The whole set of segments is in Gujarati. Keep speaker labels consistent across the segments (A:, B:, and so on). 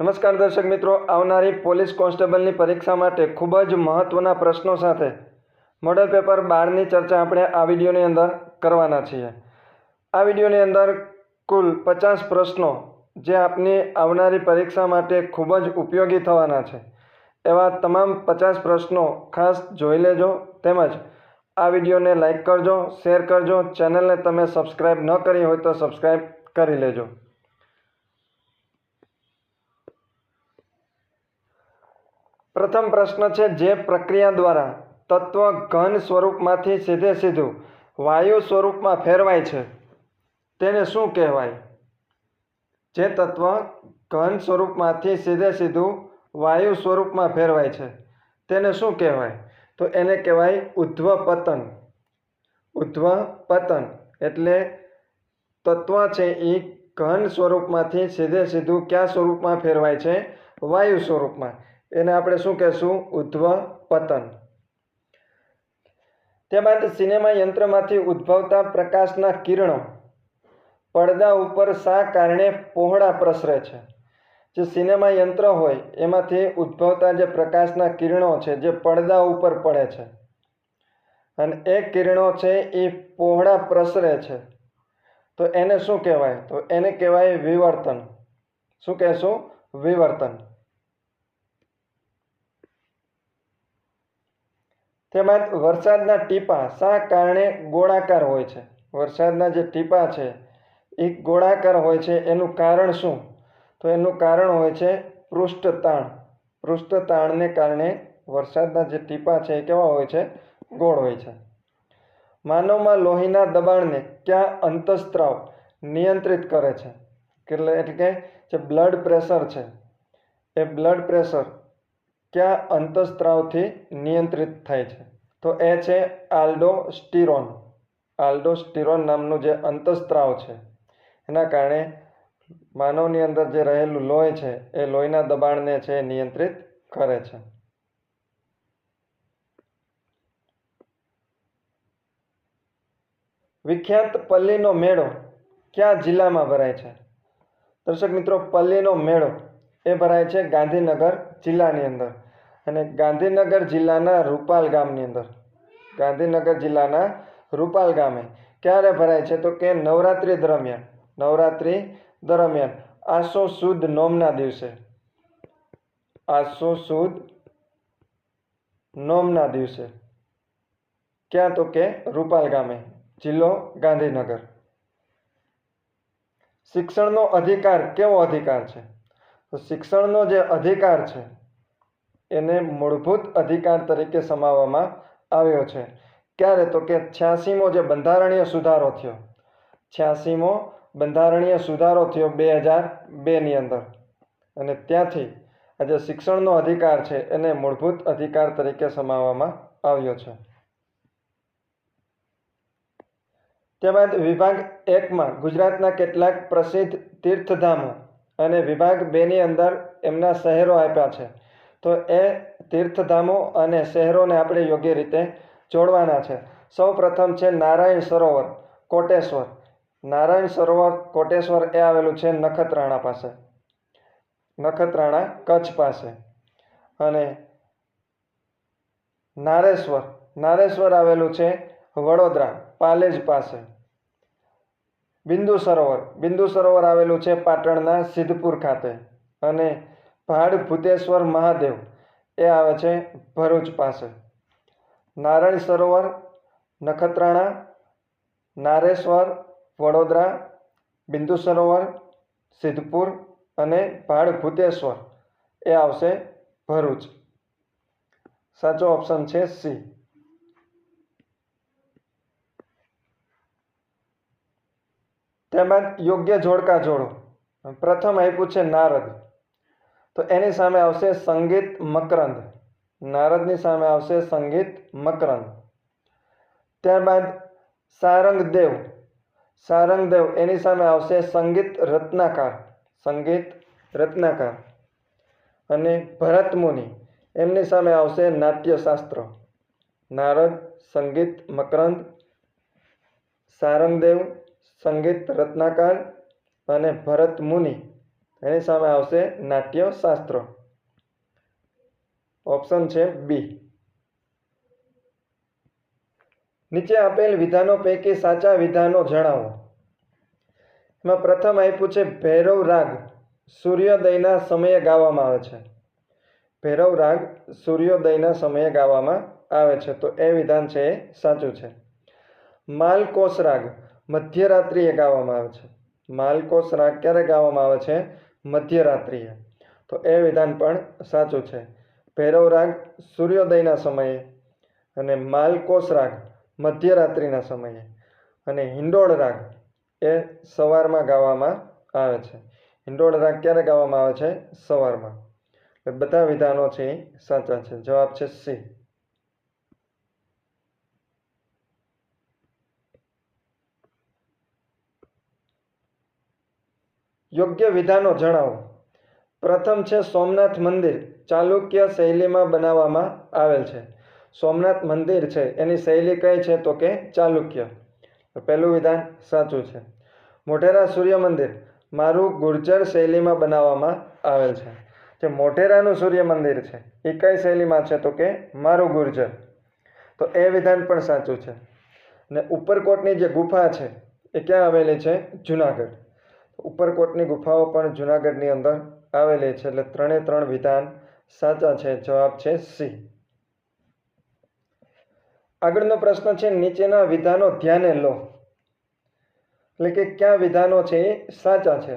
A: નમસ્કાર દર્શક મિત્રો, આવનારી પોલીસ કોન્સ્ટેબલની પરીક્ષા માટે ખૂબ જ મહત્વના પ્રશ્નો સાથે મોડલ પેપર 12ની ચર્ચા આપણે આ વિડીયોની અંદર કરવાના છીએ। આ વિડીયોની અંદર કુલ 50 પ્રશ્નો જે આપની આવનારી પરીક્ષા માટે ખૂબ જ ઉપયોગી થવાના છે, એવા તમામ 50 પ્રશ્નો ખાસ જોઈ લેજો। તેમજ આ વિડીયોને લાઈક કરજો, શેર કરજો, ચેનલને તમે સબસ્ક્રાઈબ ન કરી હોય તો સબસ્ક્રાઈબ કરી લેજો। પ્રથમ પ્રશ્ન છે, જે પ્રક્રિયા દ્વારા તત્વ ઘન સ્વરૂપમાંથી સીધે સીધું વાયુ સ્વરૂપમાં ફેરવાય છે તેને શું કહેવાય? જે તત્વ ઘન સ્વરૂપમાંથી સીધે સીધું વાયુ સ્વરૂપમાં ફેરવાય છે તેને શું કહેવાય? તો એને કહેવાય ઉદ્ધ્વપતન। ઉદ્ધ્વપતન એટલે તત્વ છે એ ઘન સ્વરૂપમાંથી સીધે સીધું કયા સ્વરૂપમાં ફેરવાય છે? વાયુ સ્વરૂપમાં। એને આપણે શું કહેશું? ઉદ્ધ્વપતન। ત્યારબાદ સિનેમા યંત્રમાંથી ઉદ્ભવતા પ્રકાશના કિરણો પડદા ઉપર શા કારણે પહોળા પ્રસરે છે? જે સિનેમા યંત્ર હોય એમાંથી ઉદ્ભવતા જે પ્રકાશના કિરણો છે જે પડદા ઉપર પડે છે અને એ કિરણો છે એ પહોળા પ્રસરે છે, તો એને શું કહેવાય? તો એને કહેવાય વિવર્તન। શું કહેશું? વિવર્તન। તેમજ વરસાદના ટીપા શા કારણે ગોળાકાર હોય છે? વરસાદના જે ટીપા છે એ ગોળાકાર હોય છે, એનું કારણ શું? તો એનું કારણ હોય છે પૃષ્ઠતાણ। પૃષ્ઠતાણને કારણે વરસાદના જે ટીપા છે એ કેવા હોય છે? ગોળ હોય છે। માનવમાં લોહીના દબાણને કયા અંતઃસ્ત્રાવ નિયંત્રિત કરે છે? એટલે કે જે બ્લડ પ્રેશર છે એ બ્લડ પ્રેશર કયા અંતઃસ્ત્રાવથી નિયંત્રિત થાય છે? તો એ છે આલ્ડોસ્ટીરોન। આલ્ડોસ્ટીરોન નામનું જે અંતઃસ્ત્રાવ છે એના કારણે માનવની અંદર જે રહેલું લોહી છે એ લોહીના દબાણને છે એ નિયંત્રિત કરે છે। વિખ્યાત પલ્લીનો મેળો કયા જિલ્લામાં ભરાય છે? દર્શક મિત્રો, પલ્લીનો મેળો એ ભરાય છે ગાંધીનગર જિલ્લાની અંદર, અને ગાંધીનગર જિલ્લાના રૂપાલ ગામની અંદર। ગાંધીનગર જિલ્લાના રૂપાલ ગામે ક્યારે ભરાય છે? તો કે નવરાત્રિ દરમિયાન। નવરાત્રિ દરમિયાન આસો સુદ નોમના દિવસે। આસો સુદ નોમના દિવસે ક્યાં? તો કે રૂપાલ ગામે, જિલ્લો ગાંધીનગર। શિક્ષણનો અધિકાર કેવો અધિકાર છે? તો શિક્ષણનો જે અધિકાર છે એને મૂળભૂત અધિકાર તરીકે સમાવવામાં આવ્યો છે। ક્યારે? તો કે 86મો જે બંધારણીય સુધારો થયો, 86મો બંધારણીય સુધારો થયો 2002ની અંદર, અને ત્યાંથી આજે શિક્ષણનો અધિકાર છે એને મૂળભૂત અધિકાર તરીકે સમાવવામાં આવ્યો છે। ત્યારબાદ વિભાગ 1માં ગુજરાતના કેટલાક પ્રસિદ્ધ તીર્થધામો અને વિભાગ 2ની અંદર એમના શહેરો આપ્યા છે, તો એ તીર્થધામો અને શહેરોને આપણે યોગ્ય રીતે જોડવાના છે। સૌ પ્રથમ છે નારાયણ સરોવર કોટેશ્વર। નારાયણ સરોવર કોટેશ્વર એ આવેલું છે નખત્રાણા પાસે, નખત્રાણા કચ્છ પાસે। અને નારેશ્વર, નારેશ્વર આવેલું છે વડોદરા પાલેજ પાસે। બિંદુ સરોવર, બિંદુ સરોવર આવેલું છે પાટણના સિદ્ધપુર ખાતે। અને ભાડ ભૂતેશ્વર મહાદેવ એ આવે છે ભરૂચ પાસે। નારાયણ સરોવર, નખત્રાણા, નારેશ્વર, વડોદરા, બિંદુ સરોવર, સિદ્ધપુર અને ભાડ ભૂતેશ્વર એ આવશે ભરૂચ। સાચો ઓપ્શન છે સી। ત્યારબાદ યોગ્ય જોડકા જોડો। પ્રથમ આપ્યું છે નારદ, તો એની સામે આવશે સંગીત મકરંદ। નારદની સામે આવશે સંગીત મકરંદ। ત્યારબાદ સારંગદેવ, સારંગદેવ એની સામે આવશે સંગીત રત્નાકર, સંગીત રત્નાકર। અને ભરતમુનિ એમની સામે આવશે નાટ્યશાસ્ત્ર। નારદ સંગીત મકરંદ, સારંગદેવ સંગીત રત્નાકર અને ભરતમુનિ એની સામે આવશે નાટ્યશાસ્ત્ર. ઓપ્શન છે બી. નીચે આપેલ વિધાનો પૈકી સાચા વિધાનો જણાવો. એમાં પ્રથમ આપ્યું છે ભૈરવ રાગ સૂર્યોદયના સમયે ગાવામાં આવે છે. ભૈરવ રાગ સૂર્યોદયના સમયે ગાવામાં આવે છે, તો એ વિધાન છે એ સાચું છે. માલકોસ રાગ મધ્યરાત્રિએ ગાવામાં આવે છે. માલકોસ રાગ ક્યારે ગાવામાં આવે છે? મધ્યરાત્રિએ. તો એ વિધાન પણ સાચું છે. ભૈરવ રાગ સૂર્યોદયના સમયે અને માલકોસ રાગ મધ્યરાત્રિના સમયે અને હિંડોળ રાગ એ સવારમાં ગાવામાં આવે છે. હિંડોળ રાગ ક્યારે ગાવામાં આવે છે? સવારમાં. બધા વિધાનો છે એ સાચા છે. જવાબ છે સી. યોગ્ય વિધાનો જણાવો. પ્રથમ છે સોમનાથ મંદિર ચાલુક્ય શૈલીમાં બનાવવામાં આવેલ છે. સોમનાથ મંદિર છે એની શૈલી કઈ છે? તો કે ચાલુક્ય. પહેલું વિધાન સાચું છે. મોઢેરા સૂર્ય મંદિર મારું ગુર્જર શૈલીમાં બનાવવામાં આવેલ છે. જે મોઢેરાનું સૂર્ય મંદિર છે એ કઈ શૈલીમાં છે? તો કે મારું ગુર્જર. તો એ વિધાન પણ સાચું છે. અને ઉપરકોટની જે ગુફા છે એ ક્યાં આવેલી છે? જુનાગઢ. ઉપરકોટની ગુફાઓ પણ જુનાગઢની અંદર આવેલી છે. એટલે 3 વિધાન સાચા છે. જવાબ છે સી. આગળનો પ્રશ્ન છે નીચેના વિધાનો ધ્યાને લો. એટલે કે કયા વિધાનો છે એ સાચા છે?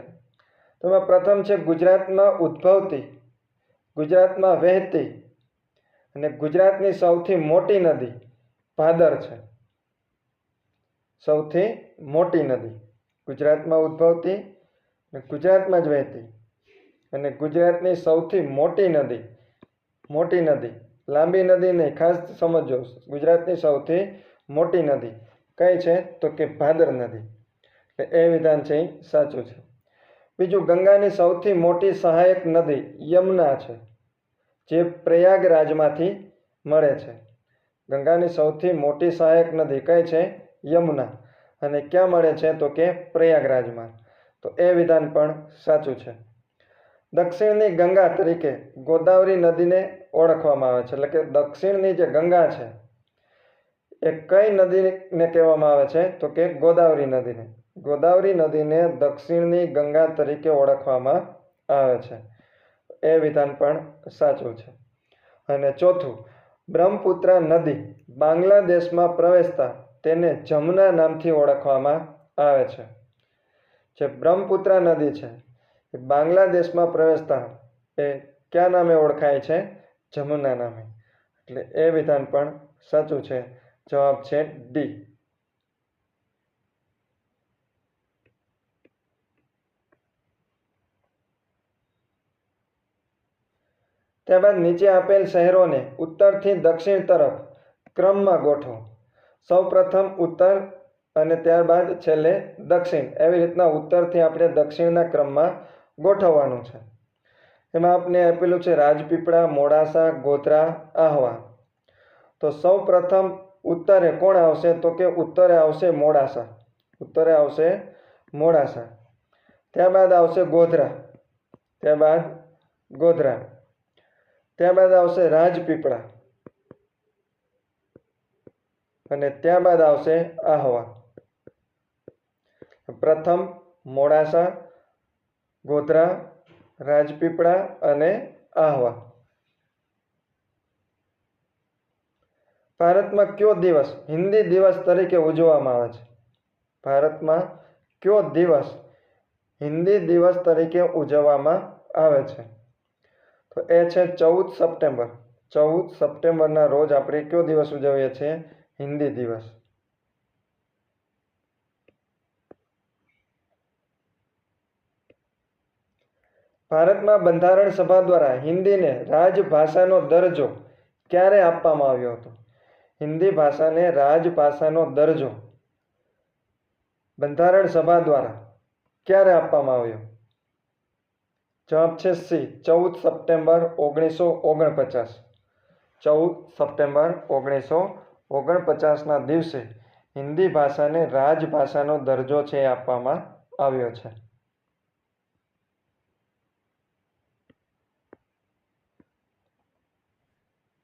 A: તો એમાં પ્રથમ છે ગુજરાતમાં ઉદ્ભવતી, ગુજરાતમાં વહેતી અને ગુજરાતની સૌથી મોટી નદી ભાદર છે. સૌથી મોટી નદી ગુજરાતમાં ઉદ્ભવતી અને ગુજરાતમાં જ વહેતી અને ગુજરાતની સૌથી મોટી નદી લાંબી નદી નહીં, ખાસ સમજો. ગુજરાતની સૌથી મોટી નદી કઈ છે? તો કે ભાદર નદી. એ વિધાન છે એ સાચું છે. બીજું, ગંગાની સૌથી મોટી સહાયક નદી યમુના છે, જે પ્રયાગરાજમાંથી મળે છે. ગંગાની સૌથી મોટી સહાયક નદી કઈ છે? યમુના. અને ક્યાં મળે છે? તો કે પ્રયાગરાજમાં. તો એ વિધાન પણ સાચું છે. દક્ષિણની ગંગા તરીકે ગોદાવરી નદીને ઓળખવામાં આવે છે. એટલે કે દક્ષિણની જે ગંગા છે એ કઈ નદીને કહેવામાં આવે છે? તો કે ગોદાવરી નદીને. ગોદાવરી નદીને દક્ષિણની ગંગા તરીકે ઓળખવામાં આવે છે. એ વિધાન પણ સાચું છે. અને ચોથું, બ્રહ્મપુત્રા નદી બાંગ્લાદેશમાં પ્રવેશતા તેને જમુના નામથી ઓળખવામાં આવે છે. જે બ્રહ્મપુત્રા નદી છે એ બાંગ્લાદેશમાં પ્રવેશતા એ કયા નામે ઓળખાય છે? જમુના નામે. એટલે એ વિધાન પણ સાચું છે. જવાબ છે ડી. ત્યારબાદ નીચે આપેલ શહેરોને ઉત્તરથી દક્ષિણ તરફ ક્રમમાં ગોઠવો. સૌ પ્રથમ ઉત્તર અને ત્યારબાદ છેલ્લે દક્ષિણ. એવી રીતના ઉત્તરથી આપણે દક્ષિણના ક્રમમાં ગોઠવવાનું છે. એમાં આપણે આપેલું છે રાજપીપળા, મોડાસા, ગોધરા, આહવા. તો સૌ પ્રથમ ઉત્તરે કોણ આવશે? તો કે ઉત્તરે આવશે મોડાસા. ઉત્તરે આવશે મોડાસા. ત્યારબાદ આવશે ગોધરા. ત્યારબાદ આવશે રાજપીપળા અને ત્યારબાદ આવશે આહવા. પ્રથમ મોડાસા, ગોધરા, રાજપીપળા અને આહવા. ભારતમાં કયો દિવસ હિન્દી દિવસ તરીકે ઉજવવામાં આવે છે? ભારતમાં કયો દિવસ હિન્દી દિવસ તરીકે ઉજવવામાં આવે છે? તો એ છે 14 સપ્ટેમ્બર. 14 સપ્ટેમ્બરના રોજ આપણે કયો દિવસ ઉજવીએ છીએ? હિન્દી દિવસ. ભારતમાં બંધારણ સભા દ્વારા હિન્દીને રાજભાષાનો દરજ્જો ક્યારે આપવામાં આવ્યો હતો? હિન્દી ભાષાને રાજભાષાનો દરજ્જો બંધારણ સભા દ્વારા ક્યારે આપવામાં આવ્યો? જવાબ છે સી, 14 સપ્ટેમ્બર 1949. 14 સપ્ટેમ્બર 1949ના દિવસે હિન્દી ભાષાને રાજભાષાનો દરજ્જો છે એ આપવામાં આવ્યો છે.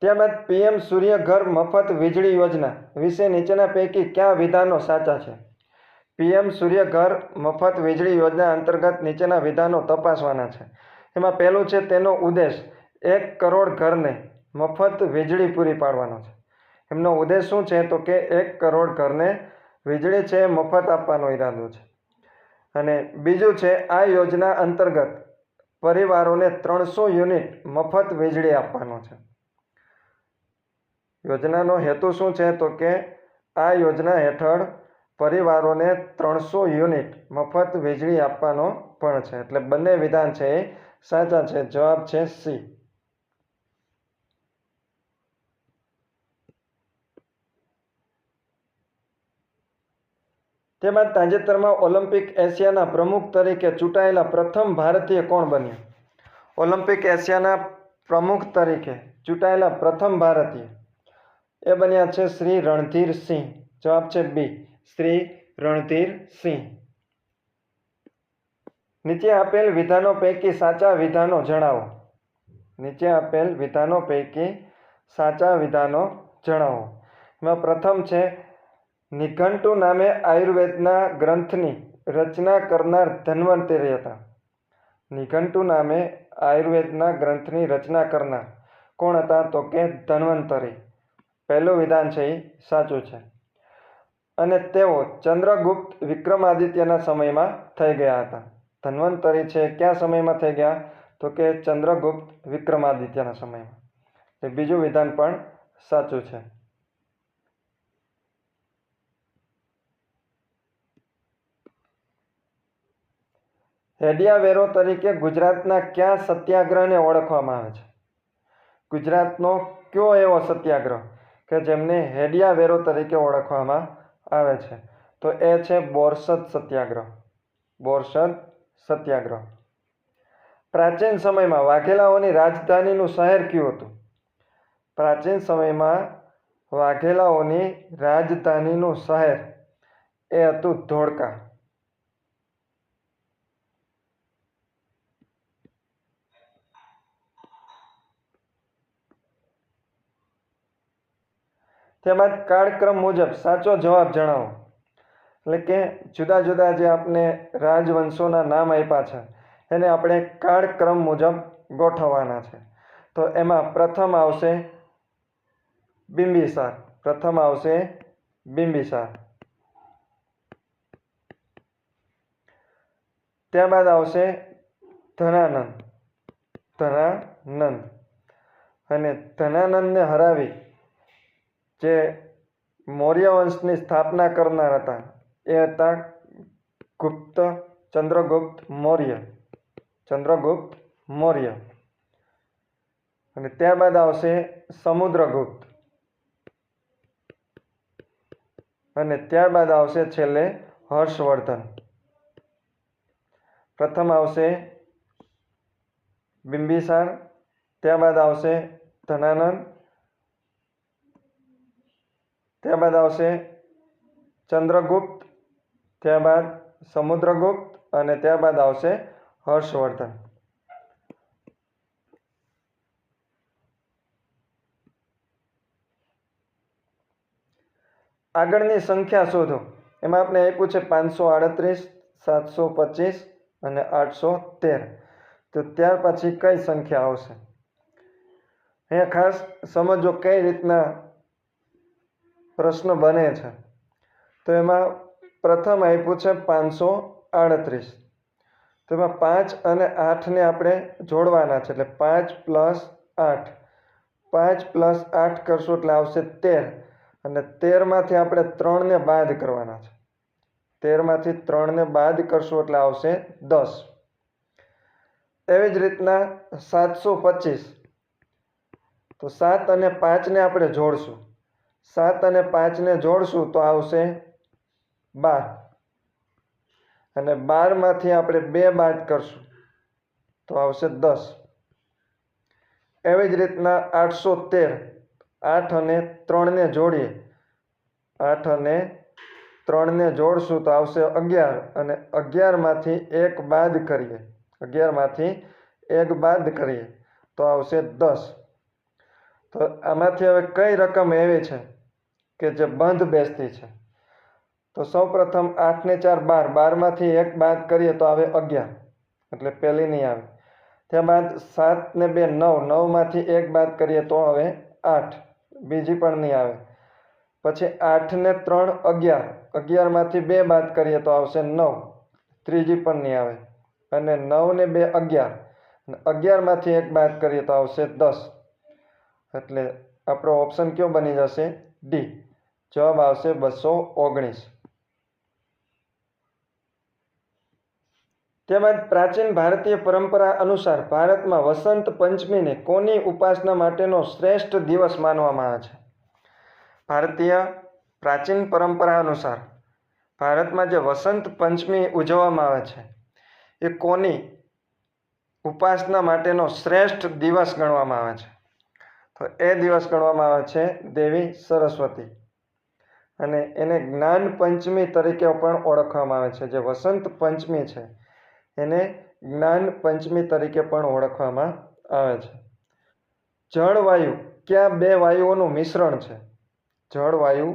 A: ત્યારબાદ પીએમ સૂર્યઘર મફત વીજળી યોજના વિશે નીચેના પૈકી કયા વિધાનો સાચા છે? પીએમ સૂર્યઘર મફત વીજળી યોજના અંતર્ગત નીચેના વિધાનો તપાસવાના છે. એમાં પહેલું છે તેનો ઉદ્દેશ 1 કરોડ ઘરને મફત વીજળી પૂરી પાડવાનો છે. એમનો ઉદ્દેશ શું છે? તો કે 1 કરોડ ઘરને વીજળી છે મફત આપવાનો ઈરાદો છે. અને બીજું છે આ યોજના અંતર્ગત પરિવારોને 300 યુનિટ મફત વીજળી આપવાનો છે. યોજનાનો હેતુ શું છે? તો કે આ યોજના હેઠળ પરિવારોને 300 યુનિટ મફત વીજળી આપવાનો પણ છે. એટલે બંને વિધાન છે એ સાચા છે. જવાબ છે સી. ત્યારબાદ તાજેતરમાં ઓલિમ્પિક એશિયાના પ્રમુખ તરીકે ચૂંટાયેલા પ્રથમ ભારતીય કોણ બન્યા? ઓલિમ્પિક એશિયાના પ્રમુખ તરીકે ચૂંટાયેલા પ્રથમ ભારતીય એ બન્યા છે શ્રી રણધીર સિંહ. જવાબ છે બી, શ્રી રણધીર સિંહ. નીચે આપેલ વિધાનો પૈકી સાચા વિધાનો જણાવો. નીચે આપેલ વિધાનો પૈકી સાચા વિધાનો જણાવો. એમાં પ્રથમ છે નિઘંટુ નામે આયુર્વેદના ગ્રંથની રચના કરનાર ધન્વંતરી હતા. નિઘંટુ નામે આયુર્વેદના ગ્રંથની રચના કરનાર કોણ હતા? તો કે ધન્વંતરી. પહેલું વિધાન છે એ સાચું છે. અને તેઓ ચંદ્રગુપ્ત વિક્રમાદિત્યના સમયમાં થઈ ગયા હતા. ધન્વંતરી છે કયા સમયમાં થઈ ગયા? તો કે ચંદ્રગુપ્ત વિક્રમાદિત્યના સમયમાં. એ બીજું વિધાન પણ સાચું છે. હેડિયા વેરો તરીકે ગુજરાતના કયા સત્યાગ્રહને ઓળખવામાં આવે છે? ગુજરાતનો કયો એવો સત્યાગ્રહ કે જેમને હેડિયા વેરો તરીકે ઓળખવામાં આવે છે? તો એ છે બોરસદ સત્યાગ્રહ. બોરસદ સત્યાગ્રહ. પ્રાચીન સમયમાં વાઘેલાઓની રાજધાનીનું શહેર કયું હતું? પ્રાચીન સમયમાં વાઘેલાઓની રાજધાનીનું શહેર એ હતું ધોળકા. ત્યારબાદ કાળક્રમ મુજબ સાચો જવાબ જણાવો. એટલે કે જુદા જુદા જે આપણે રાજવંશોના નામ આપ્યા છે એને આપણે કાળક્રમ મુજબ ગોઠવવાના છે. તો એમાં પ્રથમ આવશે બિંબિસાર. પ્રથમ આવશે બિંબિસાર. ત્યારબાદ આવશે ધનાનંદ. ધનાનંદ. અને ધનાનંદને હરાવી જે મૌર્ય વંશની સ્થાપના કરનાર હતા એ હતા ગુપ્ત ચંદ્રગુપ્ત મૌર્ય. ચંદ્રગુપ્ત મૌર્ય. અને ત્યારબાદ આવશે સમુદ્રગુપ્ત. અને ત્યારબાદ આવશે છેલ્લે હર્ષવર્ધન. પ્રથમ આવશે બિંબિસાર, ત્યારબાદ આવશે ધનાનંદ, ત્યારબાદ આવશે ચંદ્રગુપ્ત, ત્યારબાદ સમુદ્રગુપ્ત અને ત્યારબાદ આવશે હર્ષવર્ધન. આગળની સંખ્યા શોધો. એમાં આપણે આપ્યું છે 538, 725 અને 813. તો ત્યાર પછી કઈ સંખ્યા આવશે? અહીંયા ખાસ સમજો કઈ રીતના પ્રશ્ન બને છે. તો એમાં પ્રથમ આપ્યું છે 538. તો એમાં 5 અને 8ને આપણે જોડવાના છે. એટલે 5 + 8. 5 + 8 કરશું એટલે આવશે 13. અને 13માંથી આપણે 3ને બાદ કરવાના છે. 13માંથી 3ને બાદ કરશું એટલે આવશે 10. એવી જ રીતના 725. તો 7 અને 5ને આપણે જોડશું. 7 અને 5ને જોડશું તો આવશે 12. અને 12માંથી આપણે 2 બાદ કરશું તો આવશે 10. એવી જ રીતના 813. 8 અને 3ને જોડીએ. 8 અને 3ને જોડશું તો આવશે 11. અને 11માંથી 1 બાદ કરીએ. 11માંથી 1 બાદ કરીએ તો આવશે 10. તો આમાંથી હવે કઈ રકમ એવી છે કે જે બંધ બેસતી છે? તો સૌપ્રથમ 8 ને 4 12, 12માંથી 1 બાદ કરીએ તો આવે 11, એટલે પહેલી નહીં આવે. ત્યારબાદ 7 ને 2 9, 9માંથી 1 બાદ કરીએ તો આવે 8, બીજી પણ નહીં આવે. પછી 8 ને 3 11, 11માંથી 2 બાદ કરીએ તો આવશે 9, ત્રીજી પણ નહીં આવે. અને 9 ને 2 11, 11માંથી 1 બાદ કરીએ તો આવશે 10, એટલે આપણો ઓપ્શન કયો બની જશે? ડી. જવાબ આવશે 219. ત્યારબાદ પ્રાચીન ભારતીય પરંપરા અનુસાર ભારતમાં વસંત પંચમીને કોની ઉપાસના માટેનો શ્રેષ્ઠ દિવસ માનવામાં આવે છે? ભારતીય પ્રાચીન પરંપરા અનુસાર ભારતમાં જે વસંત પંચમી ઉજવવામાં આવે છે એ કોની ઉપાસના માટેનો શ્રેષ્ઠ દિવસ ગણવામાં આવે છે? તો એ દિવસ ગણવામાં આવે છે દેવી સરસ્વતી, અને એને જ્ઞાન પંચમી તરીકે પણ ઓળખવામાં આવે છે. જે વસંત પંચમી છે એને જ્ઞાન પંચમી તરીકે પણ ઓળખવામાં આવે છે. જળવાયુ કયા બે વાયુઓનું મિશ્રણ છે? જળવાયુ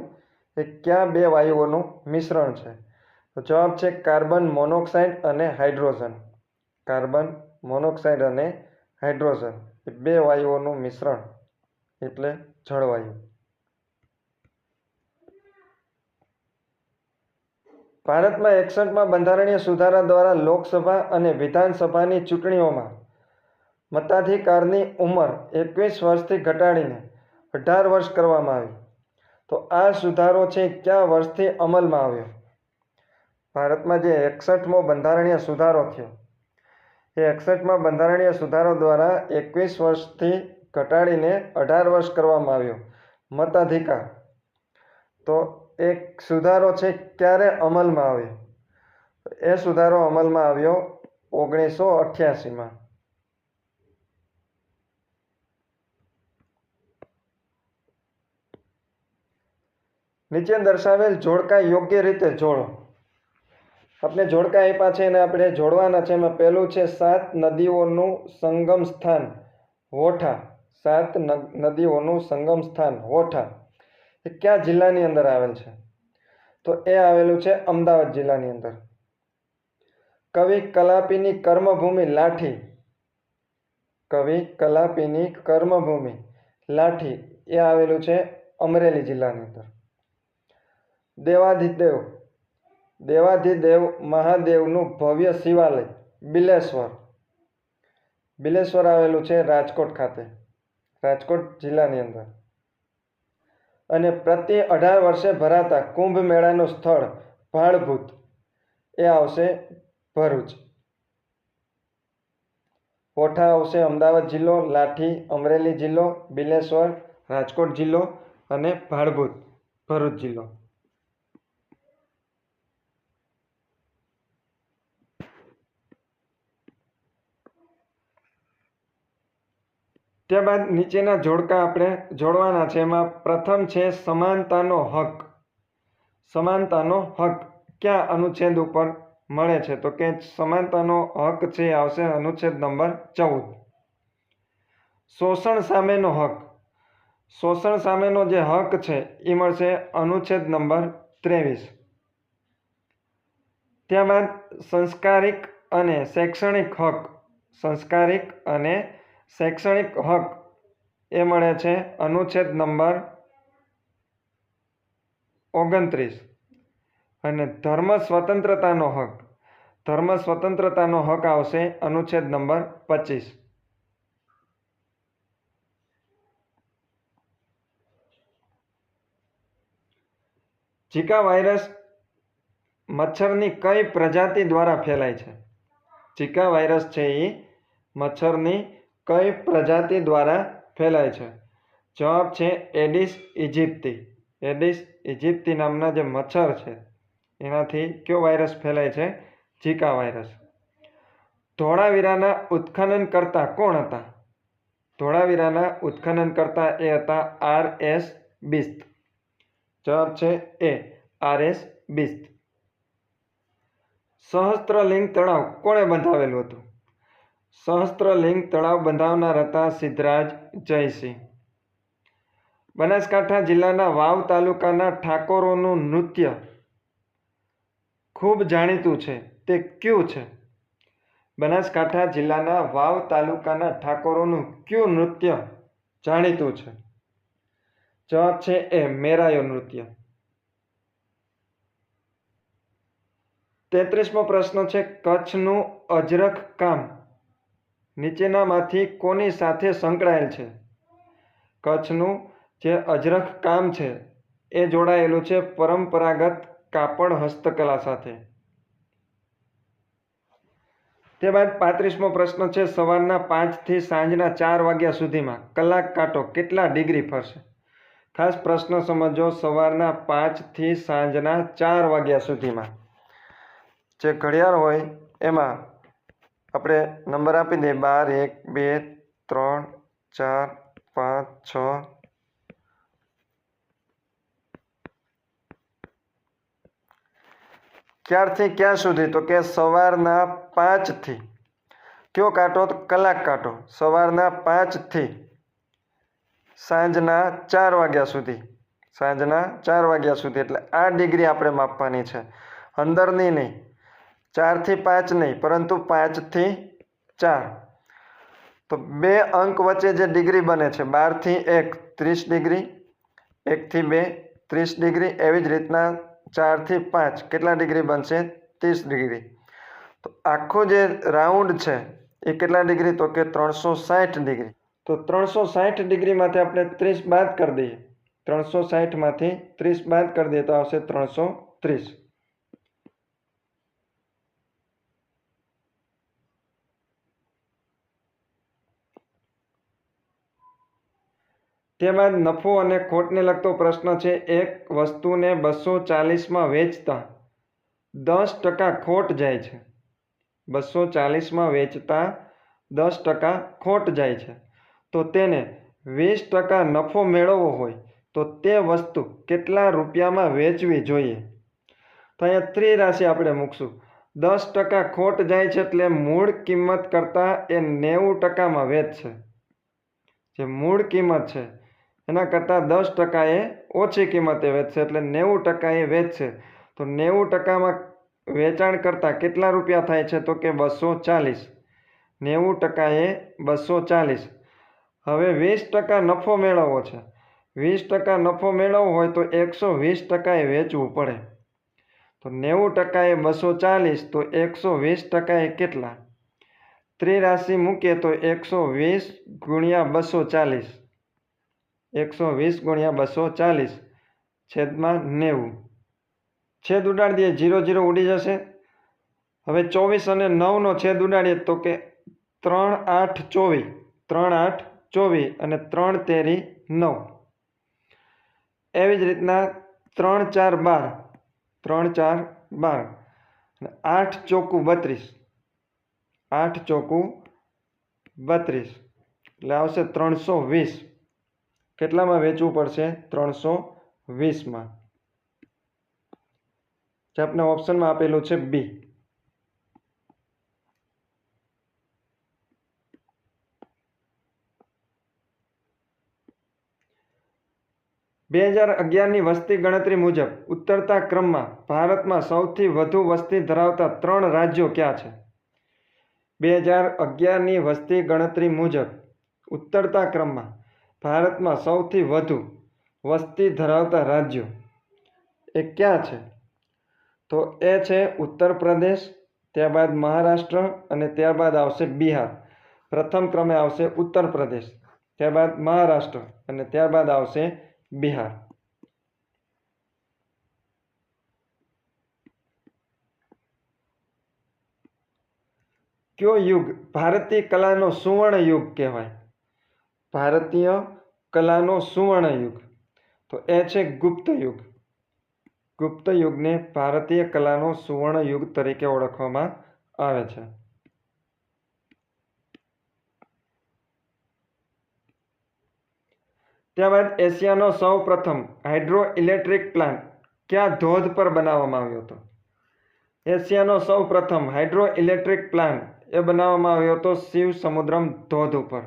A: એ કયા બે વાયુઓનું મિશ્રણ છે? તો જવાબ છે કાર્બન મોનોક્સાઇડ અને હાઇડ્રોજન. કાર્બન મોનોક્સાઇડ અને હાઇડ્રોજન એ બે વાયુઓનું મિશ્રણ એટલે જળવાયુ. ભારતમાં 61માં બંધારણીય સુધારા દ્વારા લોકસભા અને વિધાનસભાની ચૂંટણીઓમાં મતાધિકારની ઉંમર 21 વર્ષથી ઘટાડીને 18 વર્ષ કરવામાં આવી. તો આ સુધારો છે કયા વર્ષથી અમલમાં આવ્યો? ભારતમાં જે 61મો બંધારણીય સુધારો થયો એ 61માં બંધારણીય સુધારો દ્વારા 21 વર્ષથી ઘટાડીને 18 વર્ષ કરવામાં આવ્યો મતાધિકાર. તો એક સુધારો છે ક્યારે અમલમાં આવ્યો? એ સુધારો અમલમાં આવ્યો 1988માં. નીચે દર્શાવેલ જોડકા યોગ્ય રીતે જોડો. આપણે જોડકા આપ્યા છે અને આપણે જોડવાના છે. એમાં પહેલું છે 7 નદીઓનું સંગમ સ્થાન વોઠા. 7 નદીઓનું સંગમ સ્થાન વોઠા એ કયા જિલ્લાની અંદર આવેલ છે? તો એ આવેલું છે અમદાવાદ જિલ્લાની અંદર. કવિ કલાપીની કર્મભૂમિ લાઠી. કવિ કલાપીની કર્મભૂમિ લાઠી એ આવેલું છે અમરેલી જિલ્લાની અંદર. દેવાધિદેવ મહાદેવનું ભવ્ય શિવાલય બિલેશ્વર. બિલેશ્વર આવેલું છે રાજકોટ ખાતે, રાજકોટ જિલ્લાની અંદર. અને પ્રતિ 18 વર્ષે ભરાતા કુંભ મેળાનું સ્થળ ભાડભૂત એ આવશે ભરૂચ. વોઠા આવશે અમદાવાદ જિલ્લો, લાઠી અમરેલી જિલ્લો, બિલેશ્વર રાજકોટ જિલ્લો અને ભાડભૂત ભરૂચ જિલ્લો. ત્યારબાદ નીચેના જોડકા આપણે જોડવાના છે. એમાં પ્રથમ છે સમાનતાનો હક. સમાનતાનો હક ક્યાં અનુચ્છેદ ઉપર મળે છે? તો કે સમાનતાનો હક છે આવશે અનુચ્છેદ નંબર 14. શોષણ સામેનો હક. શોષણ સામેનો જે હક છે એ મળશે અનુચ્છેદ નંબર 23. ત્યારબાદ સંસ્કારિક અને શૈક્ષણિક હક. સંસ્કારિક અને શૈક્ષણિક હક એ મળે છે અનુચ્છેદ નંબર 29. અને ધર્મ સ્વતંત્રતાનો હક. ધર્મ સ્વતંત્રતાનો હક આવશે અનુચ્છેદ નંબર 25. ઝિકા વાયરસ મચ્છરની કઈ પ્રજાતિ દ્વારા ફેલાય છે? ઝિકા વાયરસ છે એ મચ્છરની કઈ પ્રજાતિ દ્વારા ફેલાય છે? જવાબ છે એડિસ ઇજિપ્તી. એડિસ ઇજિપ્તી નામના જે મચ્છર છે એનાથી કયો વાયરસ ફેલાય છે? Zika virus. ધોળાવીરાના ઉત્ખનનકર્તા કોણ હતા? ધોળાવીરાના ઉત્ખનનકર્તા એ હતા R.S. બિસ્ત. જવાબ છે એ R.S. બિસ્ત. સહસ્ત્રલિંગ તળાવ કોણે બંધાવેલું હતું? સહસ્ત્રલિંગ તળાવ બંધાવનાર હતા સિદ્ધરાજ જયસિંહ. બનાસકાંઠા જિલ્લાના વાવ તાલુકાના ઠાકોરોનું નૃત્ય ખૂબ જાણીતું છે તે કયું છે? બનાસકાંઠા જિલ્લાના વાવ તાલુકાના ઠાકોરોનું કયું નૃત્ય જાણીતું છે? જવાબ છે એ મેરાયો નૃત્ય. 33મો પ્રશ્ન છે કચ્છનું અજરખ કામ નીચેનામાંથી કોની સાથે સંકળાયેલ છે? કચ્છનું જે અજરખ કામ છે એ જોડાયેલું છે પરંપરાગત કાપડ હસ્તકલા સાથે. તે બાદ 35મો પ્રશ્ન છે સવારના 5 થી સાંજના 4 વાગ્યા સુધીમાં કલાક કાંટો કેટલા ડિગ્રી ફરશે? ખાસ પ્રશ્ન સમજો. સવારના 5 થી સાંજના 4 વાગ્યા સુધીમાં જે ઘડિયાળ હોય એમાં આપણે નંબર આપી દઈએ 12, 1, 2, 3, 4, 5, 6. ક્યારથી ક્યાં સુધી? તો કે સવારના 5 થી કયો કાંટો? તો કલાક કાંટો. સવારના 5 થી સાંજના 4 વાગ્યા સુધી. સાંજના 4 વાગ્યા સુધી એટલે આ ડિગ્રી આપણે માપવાની છે, અંદરની નહીં. 4 થી 5 નહીં, પરંતુ 5 થી 4. તો 2 અંક વચ્ચે જે ડિગ્રી બને છે 12 થી 1 30 ડિગ્રી, 1 થી 2 30 ડિગ્રી, એવી જ રીતના 4 થી 5 કેટલા ડિગ્રી બનશે? 30 ડિગ્રી. તો આખો જે રાઉન્ડ છે એ કેટલા ડિગ્રી? તો કે 360 ડિગ્રી. તો 360 ડિગ્રીમાંથી આપણે 30 બાદ કરી દઈએ. 360માંથી 30 બાદ કરી દઈએ તો આવશે 330. ત્યારબાદ નફો અને ખોટને લગતો પ્રશ્ન છે. એક વસ્તુને 240માં વેચતા 10% ખોટ જાય છે. 240માં વેચતા 10% ખોટ જાય છે. તો તેને 20% નફો મેળવવો હોય તો તે વસ્તુ કેટલા રૂપિયામાં વેચવી જોઈએ? તો અહીંયા ત્રિરાશિ આપણે મૂકશું. 10% ખોટ જાય છે એટલે મૂળ કિંમત કરતાં એ 90%માં વેચશે. જે મૂળ કિંમત છે એના કરતાં 10% એ ઓછી કિંમતે વેચશે એટલે 90% એ વેચશે. તો 90%માં વેચાણ કરતાં કેટલા રૂપિયા થાય છે? તો કે 240. 90% એ 240. હવે 20% નફો મેળવવો છે. 20% નફો મેળવવો હોય તો 120% એ વેચવું પડે. તો 90% એ 240, તો 120% એ કેટલા? ત્રિરાશિ મૂકીએ તો 120 ગુણ્યા 240. 120 ગુણ્યા 240 છેદમાં 90. છેદ ઉડાડી દઈએ, 0 0 ઉડી જશે. હવે 24 અને 9નો છેદ ઉડાડીએ તો કે 3 8 24. 3 8 24 અને 3 તેરી 9. એવી જ રીતના 3 4 12. 3 4 12 અને 8 ચોકું 32. 8 ચોકું 32 એટલે આવશે 320. કેટલામાં વેચવું પડશે? 320માં. જે આપણે ઓપ્શનમાં આપેલું છે બી. બે 2011ની વસ્તી ગણતરી મુજબ ઉતરતા ક્રમમાં ભારતમાં સૌથી વધુ વસ્તી ધરાવતા 3 રાજ્યો ક્યાં છે? 2011ની વસ્તી ગણતરી મુજબ ઉતરતા ક્રમમાં ભારતમાં સૌથી વધુ વસ્તી ધરાવતા રાજ્યો એ ક્યાં છે? તો એ છે ઉત્તર પ્રદેશ, ત્યારબાદ મહારાષ્ટ્ર અને ત્યારબાદ આવશે બિહાર. પ્રથમ ક્રમે આવશે ઉત્તર પ્રદેશ, ત્યારબાદ મહારાષ્ટ્ર અને ત્યારબાદ આવશે બિહાર. કયો યુગ ભારતીય કલાનો સુવર્ણ યુગ કહેવાય? ભારતીય કલાનો સુવર્ણ યુગ તો એ છે ગુપ્ત યુગ. ગુપ્ત યુગને ભારતીય કલાનો સુવર્ણ યુગ તરીકે ઓળખવામાં આવે છે. ત્યારબાદ એશિયાનો સૌ પ્રથમ હાઇડ્રો ઇલેક્ટ્રિક પ્લાન્ટ કયા ધોધ પર બનાવવામાં આવ્યો હતો? એશિયાનો સૌ પ્રથમ હાઇડ્રો ઇલેક્ટ્રિક પ્લાન્ટ એ બનાવવામાં આવ્યો હતો શિવ સમુદ્રમ ધોધ ઉપર.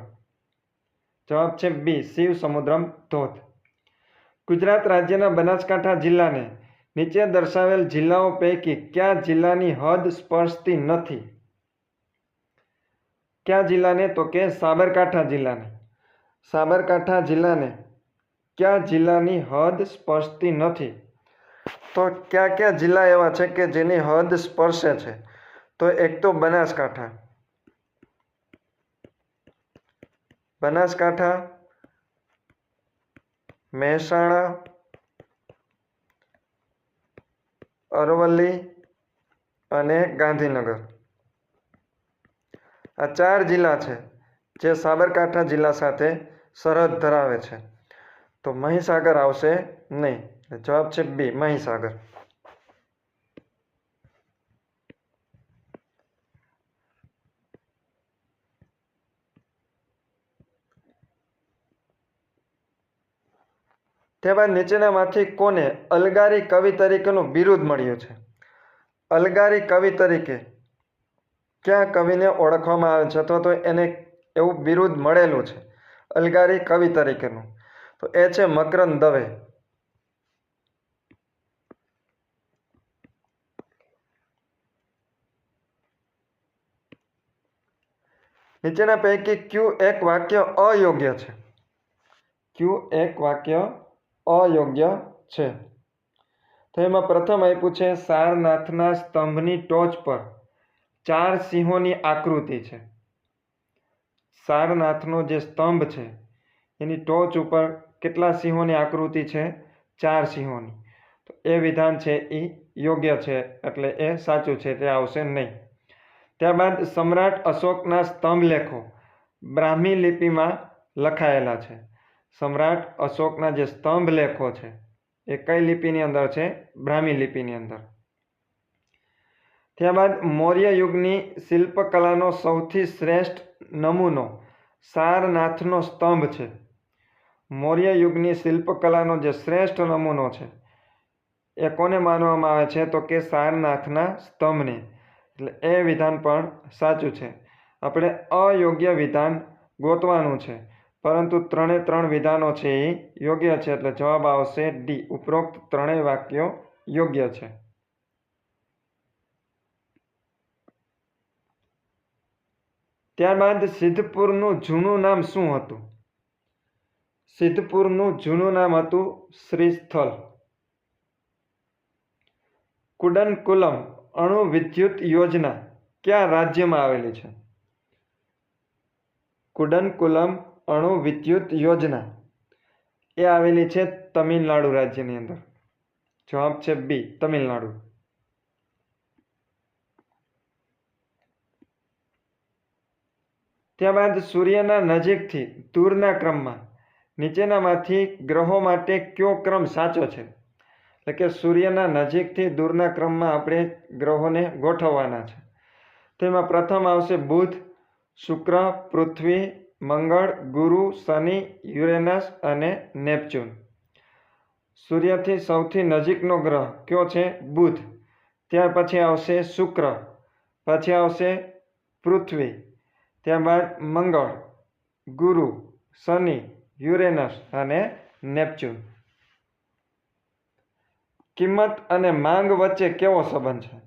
A: જવાબ છે બી, શિવ સમુદ્રમ ધોધ. ગુજરાત રાજ્યના બનાસકાંઠા જિલ્લાને નીચે દર્શાવેલ જિલ્લાઓ પૈકી કયા જિલ્લાની હદ સ્પર્શતી નથી? કયા જિલ્લાને? તો કે સાબરકાંઠા જિલ્લાને. સાબરકાંઠા જિલ્લાને કયા જિલ્લાની હદ સ્પર્શતી નથી? તો કયા કયા જિલ્લા એવા છે કે જેની હદ સ્પર્શે છે? તો એક તો બનાસકાંઠા, બનાસકાંઠા, મહેસાણા, અરવલ્લી અને ગાંધીનગર. આ 4 જિલ્લા છે જે સાબરકાંઠા જિલ્લા સાથે સરહદ ધરાવે છે. તો મહીસાગર આવશે નહીં. જવાબ છે બી, મહીસાગર. ત્યારબાદ નીચેનામાંથી કોને અલગારી કવિ તરીકેનું બિરુદ મળ્યું છે? અલગારી કવિ તરીકે કયા કવિને ઓળખવામાં આવે છે અથવા તો એને એવું બિરુદ મળેલું છે અલગારી કવિ તરીકેનું? તો એ છે મકરંદ દવે. નીચેના પૈકી કયું એક વાક્ય અયોગ્ય છે? કયું એક વાક્ય અયોગ્ય છે? તો એમાં પ્રથમ આપ્યું છે સારનાથના સ્તંભની ટોચ પર 4 સિંહોની આકૃતિ છે. સારનાથનો જે સ્તંભ છે એની ટોચ ઉપર કેટલા સિંહોની આકૃતિ છે? 4 સિંહોની. તો એ વિધાન છે એ યોગ્ય છે, એટલે એ સાચું છે, તે આવશે નહીં. ત્યારબાદ સમ્રાટ અશોકના સ્તંભ લેખો બ્રાહ્મી લિપિમાં લખાયેલા છે. સમ્રાટ અશોકના જે સ્તંભ લેખો છે એ કઈ લિપિની અંદર છે? બ્રાહ્મી લિપિની અંદર. ત્યારબાદ મૌર્ય યુગની શિલ્પકલાનો સૌથી શ્રેષ્ઠ નમૂનો સારનાથનો સ્તંભ છે. મૌર્ય યુગની શિલ્પકલાનો જે શ્રેષ્ઠ નમૂનો છે એ કોને માનવામાં આવે છે? તો કે સારનાથના સ્તંભને. એટલે એ વિધાન પણ સાચું છે. આપણે અયોગ્ય વિધાન ગોતવાનું છે, પરંતુ 3 વિધાનો છે એ યોગ્ય છે, એટલે જવાબ આવશે ડી. ઉપરોક્ત 3 વાક્યો યોગ્ય છે. ત્યારબાદ સિદ્ધપુરનું જૂનું નામ શું હતું? સિદ્ધપુરનું જૂનું નામ હતું શ્રીસ્થલ. કુડનકુલમ અણુ વિદ્યુત યોજના કયા રાજ્યમાં આવેલી છે? કુડનકુલમ અણુ વિદ્યુત યોજના એ આવેલી છે તમિલનાડુ રાજ્યની અંદર. જવાબ છે બી, તમિલનાડુ. ત્યારબાદ સૂર્યના નજીકથી દૂરના ક્રમમાં નીચેનામાંથી ગ્રહો માટે કયો ક્રમ સાચો છે? એટલે કે સૂર્યના નજીકથી દૂરના ક્રમમાં આપણે ગ્રહોને ગોઠવવાના છે. તેમાં પ્રથમ આવશે બુધ, શુક્ર, પૃથ્વી, મંગળ, ગુરુ, શનિ, યુરેનસ અને નેપચ્યુન. સૂર્યથી સૌથી નજીકનો ગ્રહ કયો છે? બુધ. ત્યાર પછી આવશે શુક્ર, પછી આવશે પૃથ્વી, ત્યારબાદ મંગળ, ગુરુ, શનિ, યુરેનસ અને નેપચ્યુન. કિંમત અને માંગ વચ્ચે કેવો સંબંધ છે?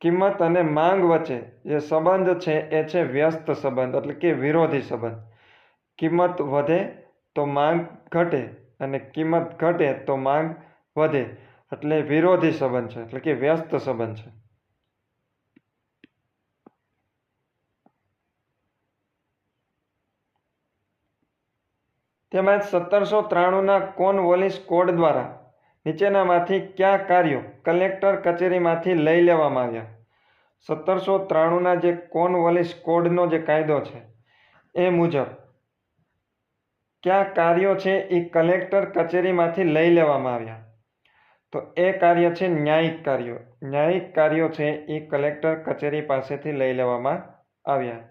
A: કિંમત અને માંગ વચ્ચે જે સંબંધ છે એ છે વ્યસ્ત સંબંધ, એટલે કે વિરોધી સંબંધ. કિંમત વધે તો માંગ ઘટે અને કિંમત ઘટે તો માંગ વધે, એટલે વિરોધી સંબંધ છે, એટલે કે વ્યસ્ત સંબંધ છે. તેમજ 1793ના કોર્નવોલિસ કોડ દ્વારા નીચેનામાંથી કયા કાર્યો કલેક્ટર કચેરીમાંથી લઈ લેવામાં આવ્યા? 1793ના જે કોર્નવોલિસ કોડનો જે કાયદો છે એ મુજબ કયા કાર્યો છે એ કલેક્ટર કચેરીમાંથી લઈ લેવામાં આવ્યા? તો એ કાર્ય છે ન્યાયિક કાર્યો. ન્યાયિક કાર્યો છે એ કલેક્ટર કચેરી પાસેથી લઈ લેવામાં આવ્યા.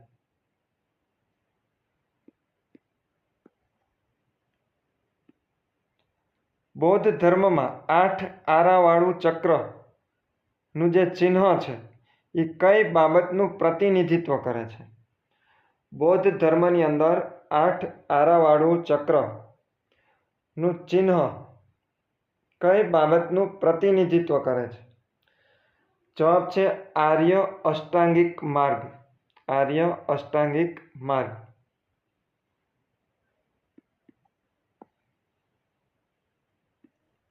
A: બૌદ્ધ ધર્મમાં 8 આરાવાળું ચક્રનું જે ચિહ્ન છે એ કઈ બાબતનું પ્રતિનિધિત્વ કરે છે? બૌદ્ધ ધર્મની અંદર 8 આરાવાળું ચક્રનું નું ચિહ્ન કઈ બાબતનું પ્રતિનિધિત્વ કરે છે? જવાબ છે આર્ય અષ્ટાંગિક માર્ગ. આર્ય અષ્ટાંગિક માર્ગ.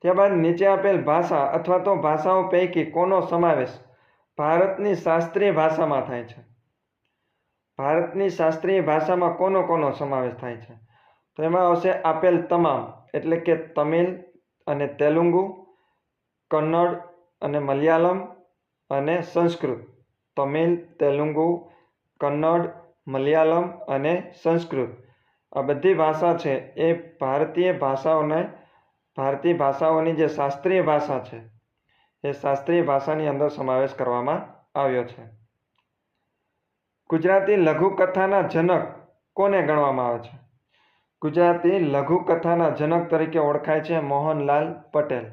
A: ત્યારબાદ નીચે આપેલ ભાષા અથવા તો ભાષાઓ પૈકી કોનો સમાવેશ ભારતની શાસ્ત્રીય ભાષામાં થાય છે? ભારતની શાસ્ત્રીય ભાષામાં કોનો સમાવેશ થાય છે? તો એમાં આવશે આપેલ તમામ, એટલે કે તમિલ અને તેલુગુ, કન્નડ અને મલયાલમ અને સંસ્કૃત. તમિલ, તેલુગુ, કન્નડ, મલયાલમ અને સંસ્કૃત. આ બધી ભાષા છે એ ભારતીય ભાષાઓની જે શાસ્ત્રીય ભાષા છે એ શાસ્ત્રીય ભાષાની અંદર સમાવેશ કરવામાં આવ્યો છે. ગુજરાતી લઘુકથાના જનક કોને ગણવામાં આવે છે? ગુજરાતી લઘુકથાના જનક તરીકે ઓળખાય છે મોહનલાલ પટેલ.